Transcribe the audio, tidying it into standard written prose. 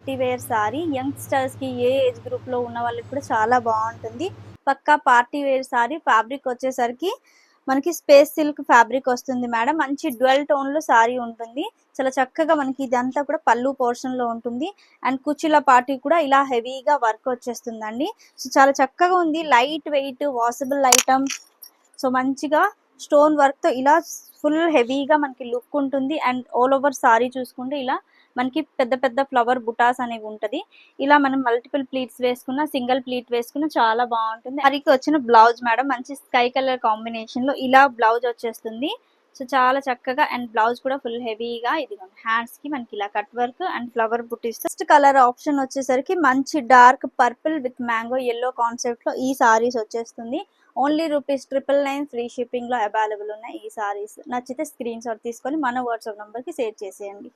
Party wear sorry యంగ్‌స్టర్స్‌కి ఏ age గ్రూప్‌లో ఉన్న వాళ్ళకి కూడా చాలా బావుంటుంది. పక్కా పార్టీ వేర్ సారీ ఫ్యాబ్రిక్ వచ్చేసరికి మనకి స్పేస్ సిల్క్ ఫ్యాబ్రిక్ వస్తుంది మేడం. మంచి డ్యూయల్ టోన్‌లో సారీ ఉంటుంది. చాలా చక్కగా మనకి ఇదంతా కూడా పల్లు పోర్షన్‌లో ఉంటుంది. అండ్ కుచ్చిళ్ళ పార్టీ కూడా ఇలా హెవీగా వర్క్ వచ్చేస్తుందండి. సో, చాలా చక్కగా ఉంది. Light weight washable item. So, మంచిగా స్టోన్ వర్క్‌తో ఇలా ఫుల్ హెవీగా మనకి లుక్ ఉంటుంది. అండ్ ఆల్ ఓవర్ సారీ చూసుకుంటే ఇలా మనకి పెద్ద పెద్ద ఫ్లవర్ బుటాస్ అనేవి ఉంటది. ఇలా మనం మల్టిపుల్ ప్లీట్స్ వేసుకున్న, సింగిల్ ప్లీట్ వేసుకున్న చాలా బాగుంటుంది. సారీకి వచ్చిన బ్లౌజ్ మేడం మంచి స్కై కలర్ కాంబినేషన్ లో ఇలా బ్లౌజ్ వచ్చేస్తుంది. సో, చాలా చక్కగా అండ్ బ్లౌజ్ కూడా ఫుల్ హెవీగా ఇదిగోండి హ్యాండ్స్ కి మనకి ఇలా cut work and flower buttis. First colour option వచ్చేసరికి మంచి dark purple with mango yellow concept లో ఈ సారీస్ వచ్చేస్తుంది. ఓన్లీ ₹999 ఫ్రీ షిప్పింగ్ లో అవైలబుల్ ఉన్నాయి ఈ సారీస్. నచ్చితే స్క్రీన్ షాట్ తీసుకొని మన వాట్సాప్ నంబర్ కి షేర్ చేసేయండి.